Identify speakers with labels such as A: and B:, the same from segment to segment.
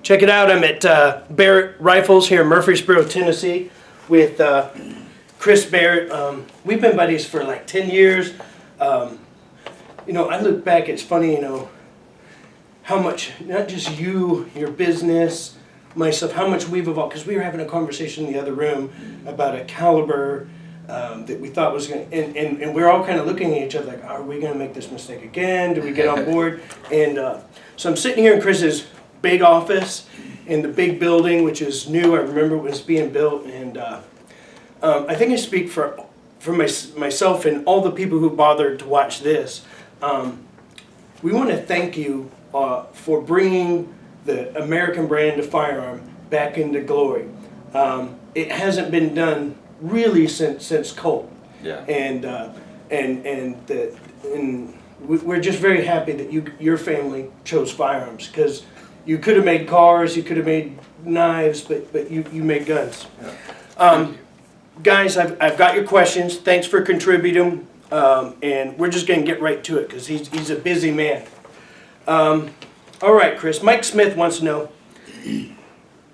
A: Check it out. I'm at Barrett Rifles here in Murfreesboro, Tennessee with Chris Barrett. We've been buddies for like 10 years. You know, I look back, it's funny, you know, how much, not just you, your business, myself, how much we've evolved. Because we were having a conversation in the other room about a caliber that we thought was going to, and we're all kind of looking at each other like, are we going to make this mistake again? Do we get on board? And so I'm sitting here in Chris's big office in the big building, which is new. I remember it was being built. And I think I speak for myself and all the people who bothered to watch this. We want to thank you for bringing the American brand of firearm back into glory. It hasn't been done really since Colt.
B: Yeah.
A: And we're just very happy that your family chose firearms, because you could have made cars, you could have made knives, but you made guns.
B: Yeah.
A: Guys, I've got your questions. Thanks for contributing, and we're just going to get right to it because he's a busy man. All right, Chris. Mike Smith wants to know,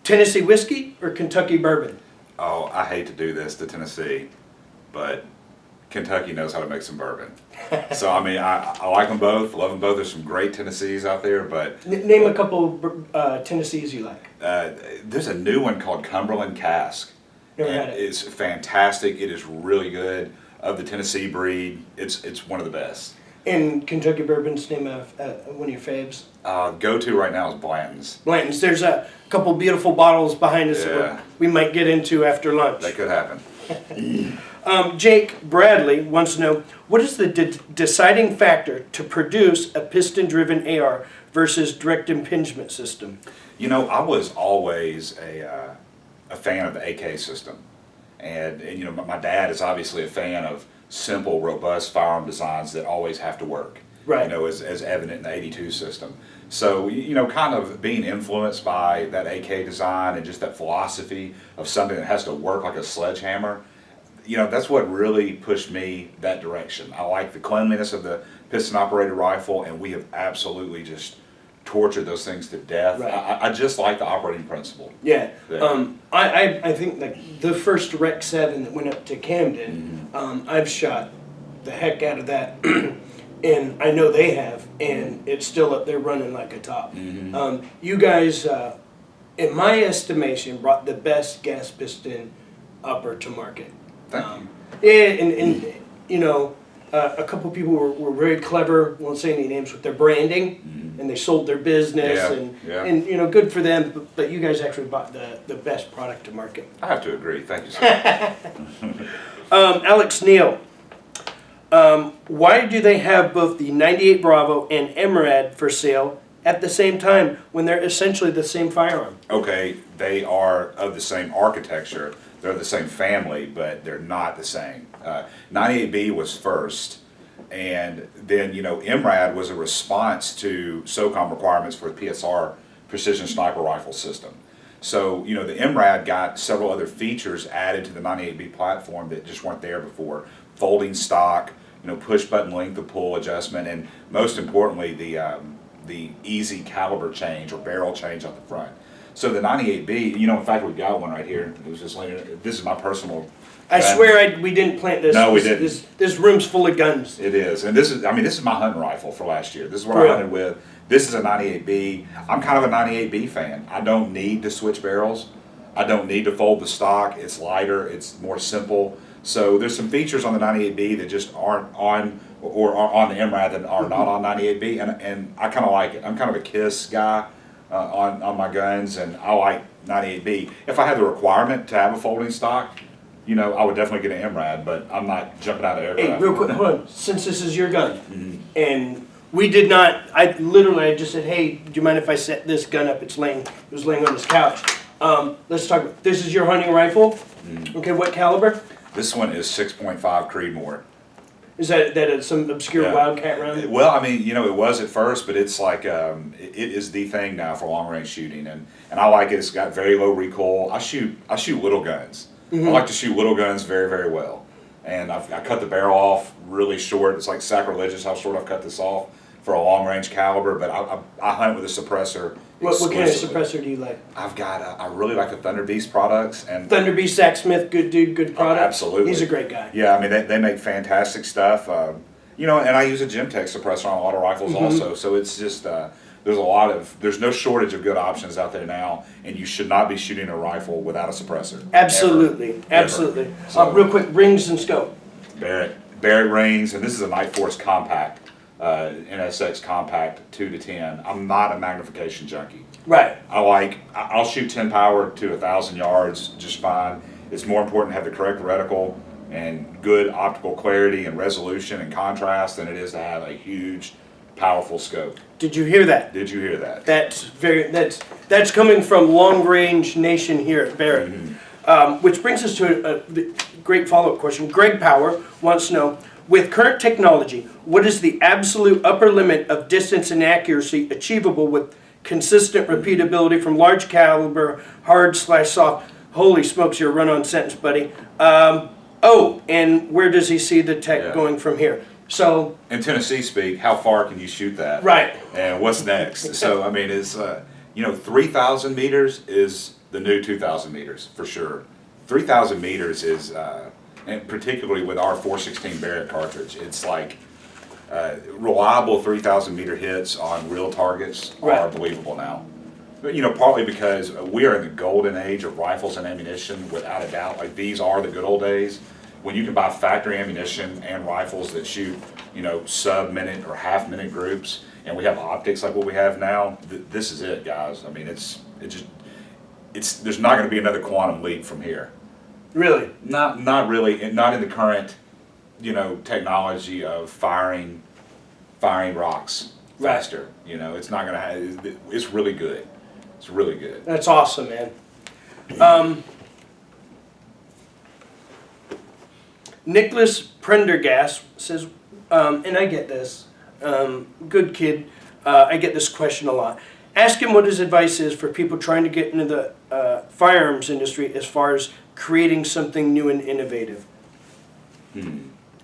A: Tennessee whiskey or Kentucky bourbon?
B: Oh, I hate to do this to Tennessee, but Kentucky knows how to make some bourbon. So, I mean, I like them both, love them both. There's some great Tennessees out there, but...
A: Name a couple Tennessees you like.
B: There's a new one called Cumberland Cask.
A: Never had it.
B: It's fantastic. It is really good. Of the Tennessee breed, it's one of the best.
A: And Kentucky bourbon's name of one of your faves?
B: Go-to right now is Blanton's.
A: Blanton's. There's a couple beautiful bottles behind us that we might get into after lunch.
B: That could happen.
A: Jake Bradley wants to know, what is the deciding factor to produce a piston-driven AR versus direct impingement system?
B: You know, I was always a fan of the AK system. And you know, my dad is obviously a fan of simple, robust firearm designs that always have to work.
A: Right.
B: You know, as evident in the 82 system. So, you know, kind of being influenced by that AK design and just that philosophy of something that has to work like a sledgehammer, you know, that's what really pushed me that direction. I like the cleanliness of the piston-operated rifle, and we have absolutely just tortured those things to death.
A: Right.
B: I just like the operating principle.
A: Yeah. I think like the first Rec 7 that went up to Camden, I've shot the heck out of that. And I know they have, and it's still up there running like a top. You guys, in my estimation, brought the best gas piston upper to market.
B: Thank you.
A: Yeah, and you know, a couple people were very clever, won't say any names, with their branding, and they sold their business, and you know, good for them, but you guys actually bought the best product to market.
B: I have to agree. Thank you, sir.
A: Alex Neal. Why do they have both the 98 Bravo and MRAD for sale at the same time when they're essentially the same firearm?
B: Okay, they are of the same architecture, they're the same family, but they're not the same. 98B was first, and then, you know, MRAD was a response to SOCOM requirements for the PSR Precision Sniper Rifle system. So, you know, the MRAD got several other features added to the 98B platform that just weren't there before. Folding stock, you know, push button length of pull adjustment, and most importantly, the easy caliber change or barrel change on the front. So the 98B, you know, in fact, we've got one right here. It was just later. This is my personal.
A: I swear we didn't plant this.
B: No, we didn't.
A: This room's full of guns.
B: It is, and this is. I mean, this is my hunting rifle for last year. This is what I hunted with. This is a 98B. I'm kind of a 98B fan. I don't need to switch barrels. I don't need to fold the stock. It's lighter. It's more simple. So there's some features on the 98B that just aren't on, or are on the MRAD that are not on 98B, and I kind of like it. I'm kind of a KISS guy on my guns, and I like 98B. If I had the requirement to have a folding stock, you know, I would definitely get an MRAD, but I'm not jumping out of aircraft.
A: Hey, real quick, hold on. Since this is your gun, and we did not, I just said, hey, do you mind if I set this gun up? It was laying on this couch. Let's talk about, this is your hunting rifle? Okay, what caliber?
B: This one is 6.5 Creedmoor.
A: Is that some obscure Wildcat round?
B: Well, I mean, you know, it was at first, but it's like it is the thing now for long range shooting, and I like it. It's got very low recoil. I shoot little guns. I like to shoot little guns very, very well, and I cut the barrel off really short. It's like sacrilegious how short I've cut this off. for a long range caliber, but I hunt with a suppressor.
A: What kind of
B: exclusively.
A: suppressor do you like?
B: I really like the Thunder Beast products, and
A: Thunder Beast, Zach Smith, good dude, good product.
B: absolutely.
A: He's a great guy.
B: Yeah, I mean they make fantastic stuff. You know, and I use a Gemtech suppressor on a lot of rifles also. So it's just there's no shortage of good options out there now, and you should not be shooting a rifle without a suppressor.
A: Absolutely,
B: Ever.
A: absolutely.
B: Ever. So,
A: Real quick, rings and scope.
B: Barrett rings, and this is a Night Force compact, NSX compact 2 to 10. I'm not a magnification junkie.
A: Right.
B: I'll shoot 10 power to 1,000 yards just fine. It's more important to have the correct reticle and good optical clarity and resolution and contrast than it is to have a huge, powerful scope.
A: Did you hear that?
B: Did you hear that?
A: That's coming from Long Range Nation here at Barrett. Which brings us to a great follow-up question. Greg Power wants to know, with current technology, what is the absolute upper limit of distance and accuracy achievable with consistent repeatability from large caliber, hard/soft? Holy smokes, you're a run-on sentence, buddy. And where does he see the tech going from here? So,
B: in Tennessee speak, how far can you shoot that?
A: Right.
B: And what's next? So, I mean, it's, 3,000 meters is the new 2,000 meters, for sure. 3,000 meters is, and particularly with our 416 Barrett cartridge, it's like reliable 3,000 meter hits on real targets are believable now. But, partly because we are in the golden age of rifles and ammunition, without a doubt. Like, these are the good old days when you can buy factory ammunition and rifles that shoot, sub-minute or half-minute groups, and we have optics like what we have now. This is it, guys. I mean, there's not going to be another quantum leap from here.
A: Really?
B: Not really, not in the current, technology of firing rocks faster. It's not going to have. It's really good. It's really good.
A: That's awesome, man. Nicholas Prendergast says, and I get this, good kid, I get this question a lot. Ask him what his advice is for people trying to get into the firearms industry as far as creating something new and innovative.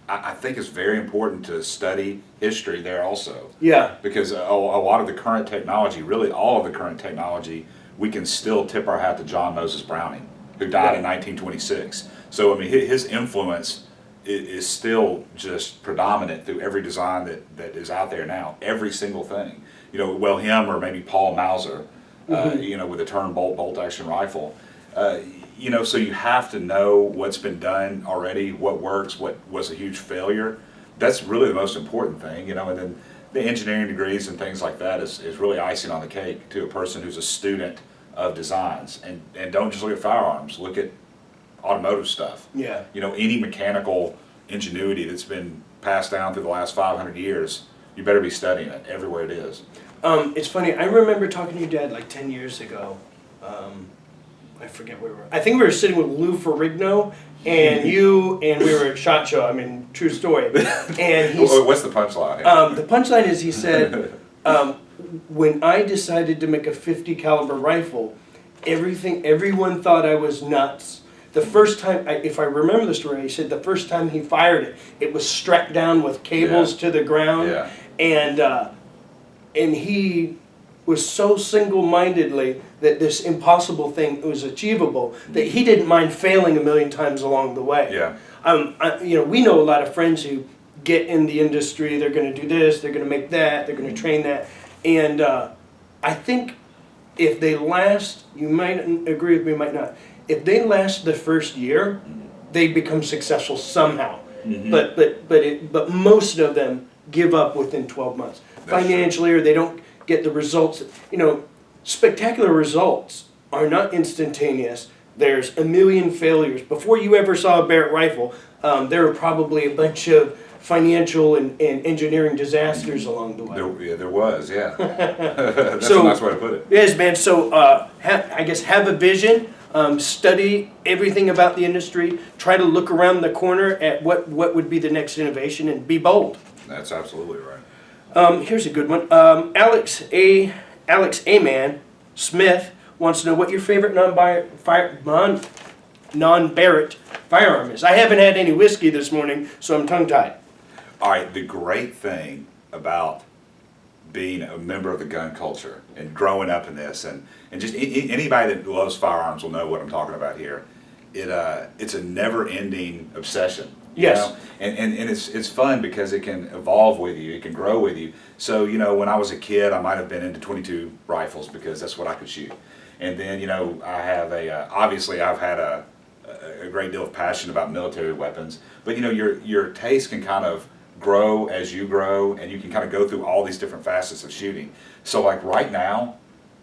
B: I think it's very important to study history there also.
A: Yeah.
B: Because a lot of the current technology, really all of the current technology, we can still tip our hat to John Moses Browning, who died in 1926. So, I mean, his influence is still just predominant through every design that is out there now. Every single thing. Him or maybe Paul Mauser, with a turn bolt action rifle. So you have to know what's been done already, what works, what was a huge failure. That's really the most important thing, and then the engineering degrees and things like that is really icing on the cake to a person who's a student of designs. And don't just look at firearms, look at automotive stuff.
A: Yeah.
B: Any mechanical ingenuity that's been passed down through the last 500 years, you better be studying it everywhere it is.
A: It's funny, I remember talking to your dad like 10 years ago. I forget where we were. I think we were sitting with Lou Ferrigno and you, and we were at SHOT Show. I mean, true story. And he's,
B: what's the punchline?
A: The punchline is he said, when I decided to make a 50 caliber rifle, everyone thought I was nuts. The first time, if I remember the story, he said the first time he fired it, it was strapped down with cables to the ground.
B: Yeah.
A: And he was so single-mindedly that this impossible thing was achievable that he didn't mind failing a million times along the way.
B: Yeah.
A: We know a lot of friends who get in the industry. They're going to do this. They're going to make that. They're going to train that. And I think if they last, you might agree with me, might not. If they last the first year, they become successful somehow. But most of them give up within 12 months.
B: That's
A: Financially, or they don't get the results. Spectacular results are not instantaneous. There's a million failures. Before you ever saw a Barrett rifle, there were probably a bunch of financial and engineering disasters along the way.
B: There was. That's
A: So,
B: a nice way to put it.
A: Yes, man. So I guess have a vision, study everything about the industry, try to look around the corner at what would be the next innovation, and be bold.
B: That's absolutely right.
A: Here's a good one. Alex A. Man Smith wants to know what your favorite non-Barrett firearm is. I haven't had any whiskey this morning, so I'm tongue-tied.
B: All right, the great thing about being a member of the gun culture and growing up in this, and just anybody that loves firearms will know what I'm talking about here. It's a never-ending obsession.
A: Yes.
B: You know? And it's fun because it can evolve with you, it can grow with you. So, when I was a kid, I might have been into 22 rifles because that's what I could shoot. And then, I have obviously I've had a great deal of passion about military weapons, but your taste can kind of grow as you grow, and you can kind of go through all these different facets of shooting. So like right now,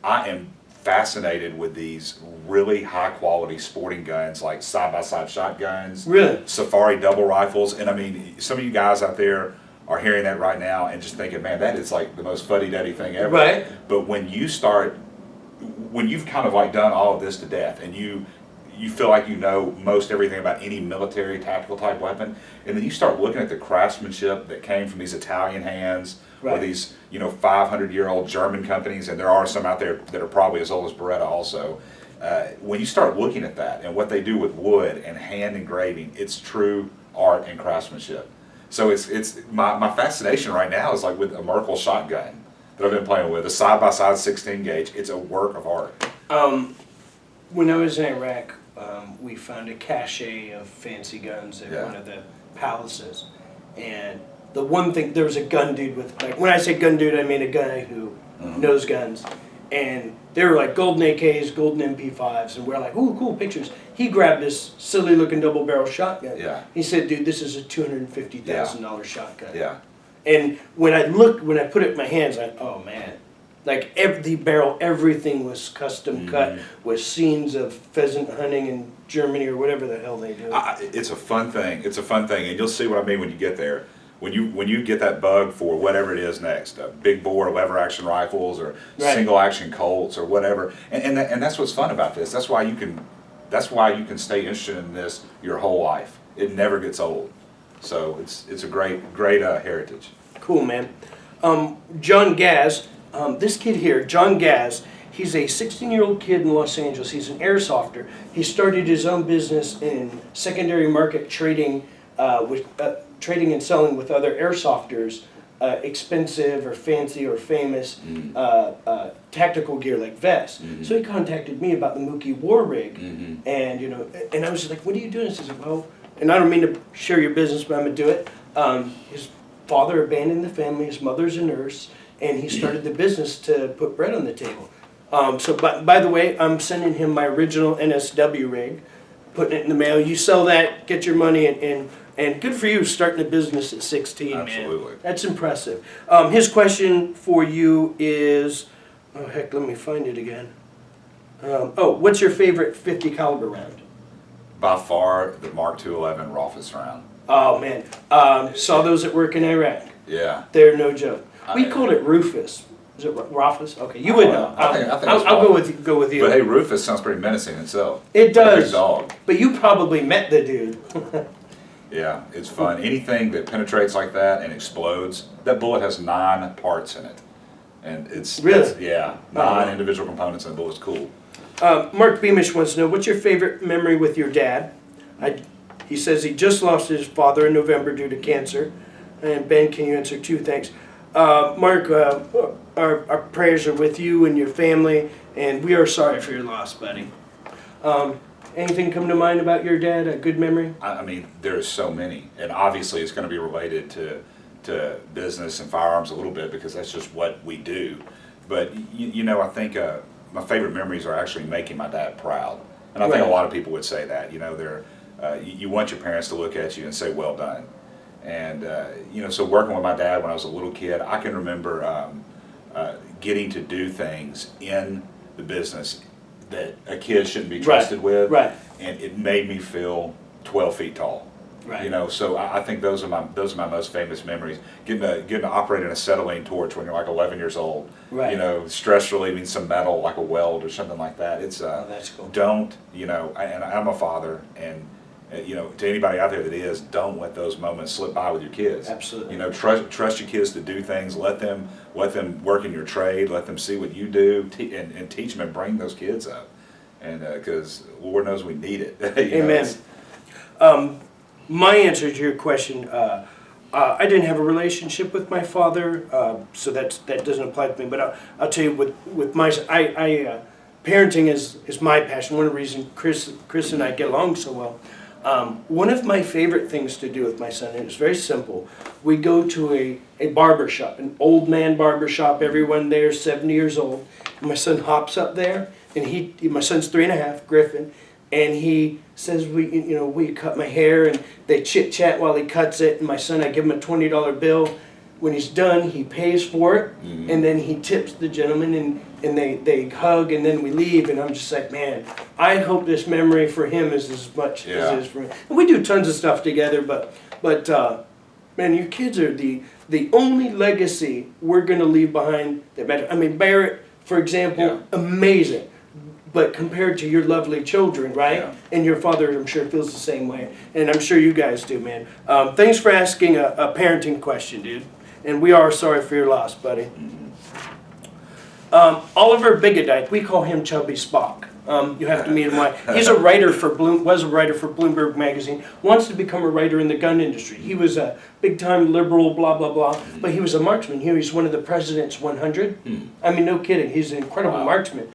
B: I am fascinated with these really high quality sporting guns, like side-by-side shotguns,
A: Really?
B: safari double rifles. And I mean, some of you guys out there are hearing that right now and just thinking, man, that is like the most fuddy-duddy thing ever.
A: Right.
B: But when you've kind of like done all of this to death, and you feel like you know most everything about any military tactical type weapon, and then you start looking at the craftsmanship that came from these Italian hands, or
A: Right.
B: these 500-year-old German companies, and there are some out there that are probably as old as Beretta also. When you start looking at that and what they do with wood and hand engraving, it's true art and craftsmanship. So it's my fascination right now is like with a Merkel shotgun that I've been playing with, a side-by-side 16 gauge. It's a work of art.
A: When I was in Iraq, we found a cache of fancy guns at
B: Yeah.
A: one of the palaces. And the one thing, there was a gun dude with, like, when I say gun dude, I mean a guy who knows guns. And they were like golden AKs, golden MP5s, and we're like, ooh, cool pictures. He grabbed this silly looking double barrel shotgun.
B: Yeah.
A: He said, dude, this is a $250,000 shotgun.
B: Yeah.
A: And when I put it in my hands, oh man. Like the barrel, everything was custom cut with scenes of pheasant hunting in Germany or whatever the hell they do.
B: It's a fun thing. It's a fun thing, and you'll see what I mean when you get there. When you get that bug for whatever it is next, big bore lever action rifles or
A: Right.
B: single action Colts or whatever, and that's what's fun about this. That's why you can stay interested in this your whole life. It never gets old. So it's a great heritage.
A: Cool, man. John Gaz, this kid here, John Gaz, he's a 16-year-old kid in Los Angeles. He's an airsofter. He started his own business in secondary market trading, trading and selling with other airsofters, expensive or fancy or famous tactical gear like vests. So he contacted me about the Mookie war rig, and and I was just like, "What are you doing?" He said, "Well," and I don't mean to share your business, but I'm gonna do it. His father abandoned the family. His mother's a nurse, and he started the business to put bread on the table. So, by the way, I'm sending him my original NSW rig, putting it in the mail. You sell that, get your money, and good for you starting a business at 16,
B: Absolutely.
A: man. That's impressive. His question for you is, oh heck, let me find it again. What's your favorite 50 caliber round?
B: By far, the Mark 211 Rifles round.
A: Oh man, saw those at work in Iraq.
B: Yeah.
A: They're no joke. We called it Rufus. Is it Rufus? Okay, you would know.
B: I think
A: I'll go with you.
B: But hey, Rufus sounds pretty menacing itself.
A: It
B: Like a
A: does.
B: big dog.
A: But you probably met the dude.
B: Yeah, it's fun. Anything that penetrates like that and explodes, that bullet has 9 parts in it. And
A: Really?
B: yeah, 9 individual components in the bullet's cool.
A: Mark Beamish wants to know, what's your favorite memory with your dad? He says he just lost his father in November due to cancer. And Ben, can you answer too? Thanks. Mark, our prayers are with you and your family, and we are sorry for your loss, buddy. Anything come to mind about your dad, a good memory?
B: I mean, there's so many. And obviously it's going to be related to business and firearms a little bit because that's just what we do. But, I think my favorite memories are actually making my dad proud. And I think
A: Right.
B: a lot of people would say that. You want your parents to look at you and say, well done. And, so working with my dad when I was a little kid, I can remember getting to do things in the business that a kid shouldn't be trusted with.
A: Right.
B: And it made me feel 12 feet tall.
A: Right.
B: So I think those are my most famous memories. Getting to operate in a acetylene torch when you're like 11 years old.
A: Right.
B: Stress relieving some metal like a weld or something like that. It's
A: that's cool.
B: and I'm a father, and to anybody out there that is, don't let those moments slip by with your kids.
A: Absolutely.
B: Trust your kids to do things. Let them work in your trade. Let them see what you do, and teach them and bring those kids up. And because Lord knows we need it.
A: Amen. My answer to your question, I didn't have a relationship with my father, so that doesn't apply to me. But I'll tell you, with my parenting is my passion. One of the reasons Chris and I get along so well. One of my favorite things to do with my son, and it's very simple. We go to a barber shop, an old man barber shop. Everyone there is 70 years old. And my son hops up there, and my son's 3.5, Griffin, and he says, we cut my hair, and they chit chat while he cuts it. And my son, I give him a $20 bill. When he's done, he pays for it, and then he tips the gentleman, and they hug, and then we leave. And I'm just like, man, I hope this memory for him is as much as it is for me. And we do tons of stuff together, but man, your kids are the only legacy we're gonna leave behind that matters. I mean, Barrett, for example, amazing. But compared to your lovely children, right? Yeah. And your father, I'm sure, feels the same way. And I'm sure you guys do, man. Thanks for asking a parenting question, dude. And we are sorry for your loss, buddy. Oliver Bigadike, we call him Chubby Spock. You have to meet him. He's a writer was a writer for Bloomberg magazine. Wants to become a writer in the gun industry. He was a big-time liberal, blah blah blah. But he was a marksman. He was one of the president's 100. I mean, no kidding. He's an incredible marksman.